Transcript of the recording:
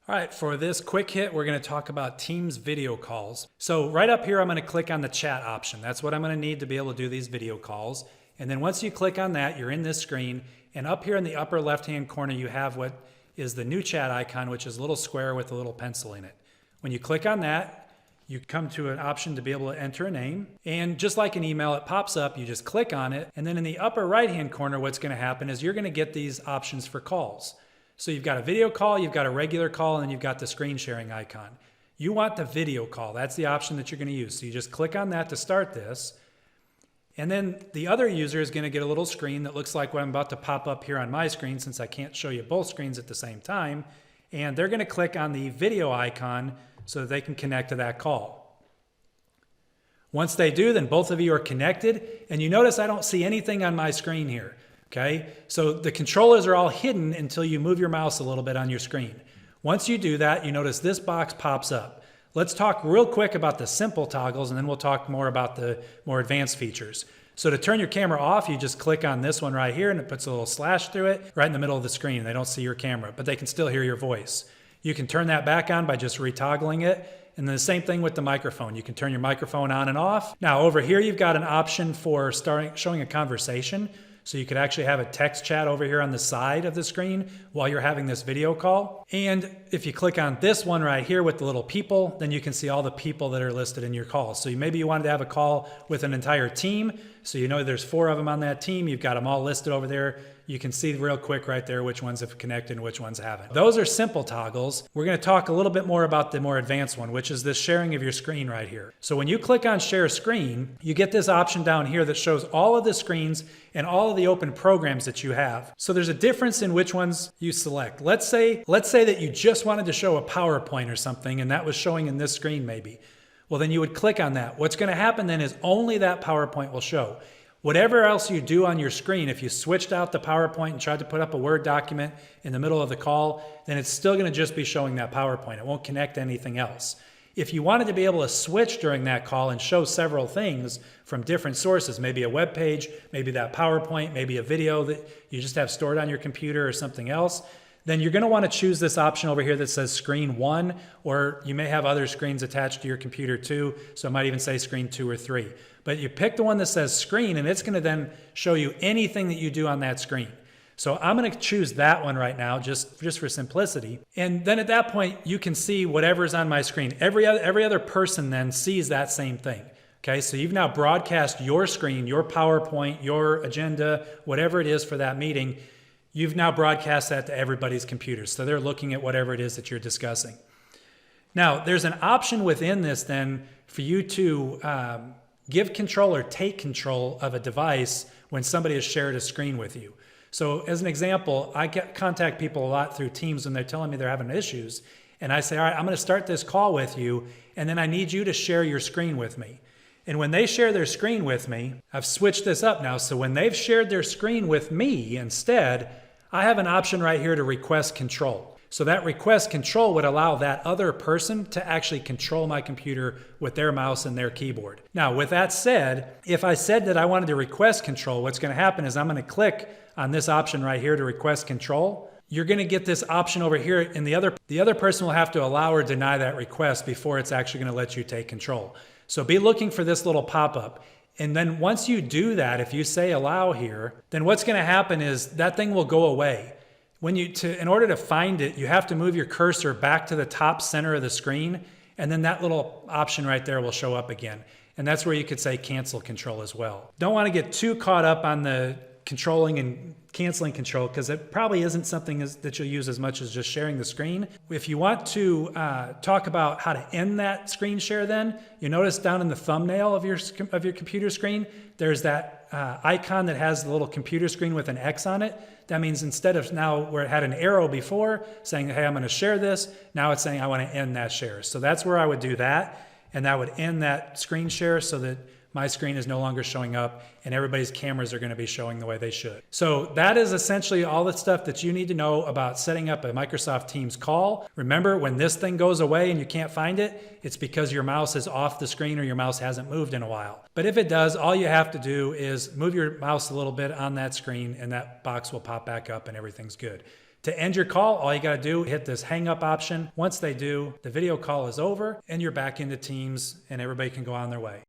All right, for this quick hit, we're going to talk about Teams video calls. So right up here, I'm going to click on the chat option. That's what I'm going to need to be able to do these video calls. And then once you click on that, you're in this screen. And up here in the upper left-hand corner, you have what is the new chat icon, which is a little square with a little pencil in it. When you click on that, you come to an option to be able to enter a name. And just like an email, it pops up, you just click on it. And then in the upper right-hand corner, what's going to happen is you're going to get these options for calls. So you've got a video call, you've got a regular call, and then you've got the screen sharing icon. You want the video call. That's the option that you're going to use. So you just click on that to start this. And then the other user is going to get a little screen that looks like what I'm about to pop up here on my screen, since I can't show you both screens at the same time. And they're going to click on the video icon so that they can connect to that call. Once they do, then both of you are connected. And you notice I don't see anything on my screen here. Okay, so the controllers are all hidden until you move your mouse a little bit on your screen. Once you do that, you notice this box pops up. Let's talk real quick about the simple toggles, and then we'll talk more about the more advanced features. So to turn your camera off, you just click on this one right here, and it puts a little slash through it right in the middle of the screen. They don't see your camera, but they can still hear your voice. You can turn that back on by just retoggling it. And then the same thing with the microphone. You can turn your microphone on and off. Now over here, you've got an option for showing a conversation. So you could actually have a text chat over here on the side of the screen while you're having this video call. And if you click on this one right here with the little people, then you can see all the people that are listed in your call. So maybe you wanted to have a call with an entire team. So you know there's 4 of them on that team. You've got them all listed over there. You can see real quick right there which ones have connected and which ones haven't. Those are simple toggles. We're going to talk a little bit more about the more advanced one, which is this sharing of your screen right here. So when you click on share screen, you get this option down here that shows all of the screens and all of the open programs that you have. So there's a difference in which ones you select. Let's say that you just wanted to show a PowerPoint or something, and that was showing in this screen maybe. Well, then you would click on that. What's going to happen then is only that PowerPoint will show. Whatever else you do on your screen, if you switched out the PowerPoint and tried to put up a Word document in the middle of the call, then it's still going to just be showing that PowerPoint. It won't connect to anything else. If you wanted to be able to switch during that call and show several things from different sources, maybe a web page, maybe that PowerPoint, maybe a video that you just have stored on your computer or something else, then you're going to want to choose this option over here that says screen 1, or you may have other screens attached to your computer too, so it might even say screen 2 or 3. But you pick the one that says screen, and it's going to then show you anything that you do on that screen. So I'm going to choose that one right now just for simplicity. And then at that point, you can see whatever's on my screen. Every other person then sees that same thing. Okay, so you've now broadcast your screen, your PowerPoint, your agenda, whatever it is for that meeting. You've now broadcast that to everybody's computers. So they're looking at whatever it is that you're discussing. Now, there's an option within this then for you to give control or take control of a device when somebody has shared a screen with you. So as an example, I contact people a lot through Teams when they're telling me they're having issues. And I say, all right, I'm going to start this call with you, and then I need you to share your screen with me. And when they share their screen with me, I've switched this up now. So when they've shared their screen with me instead, I have an option right here to request control. So that request control would allow that other person to actually control my computer with their mouse and their keyboard. Now, with that said, if I said that I wanted to request control, what's going to happen is I'm going to click on this option right here to request control. You're going to get this option over here, and the other person will have to allow or deny that request before it's actually going to let you take control. So be looking for this little pop-up. And then once you do that, if you say allow here, then what's going to happen is that thing will go away. In order to find it, you have to move your cursor back to the top center of the screen, and then that little option right there will show up again. And that's where you could say cancel control as well. Don't want to get too caught up on the controlling and canceling control, because it probably isn't something that you'll use as much as just sharing the screen. If you want to talk about how to end that screen share, then you notice down in the thumbnail of your computer screen, there's that icon that has the little computer screen with an X on it. That means instead of now where it had an arrow before saying, hey, I'm going to share this, now it's saying I want to end that share. So that's where I would do that, and that would end that screen share so that my screen is no longer showing up and everybody's cameras are going to be showing the way they should. So that is essentially all the stuff that you need to know about setting up a Microsoft Teams call. Remember, when this thing goes away and you can't find it, it's because your mouse is off the screen or your mouse hasn't moved in a while. But if it does, all you have to do is move your mouse a little bit on that screen and that box will pop back up and everything's good. To end your call, all you got to do, hit this hang up option. Once they do, the video call is over and you're back into Teams and everybody can go on their way.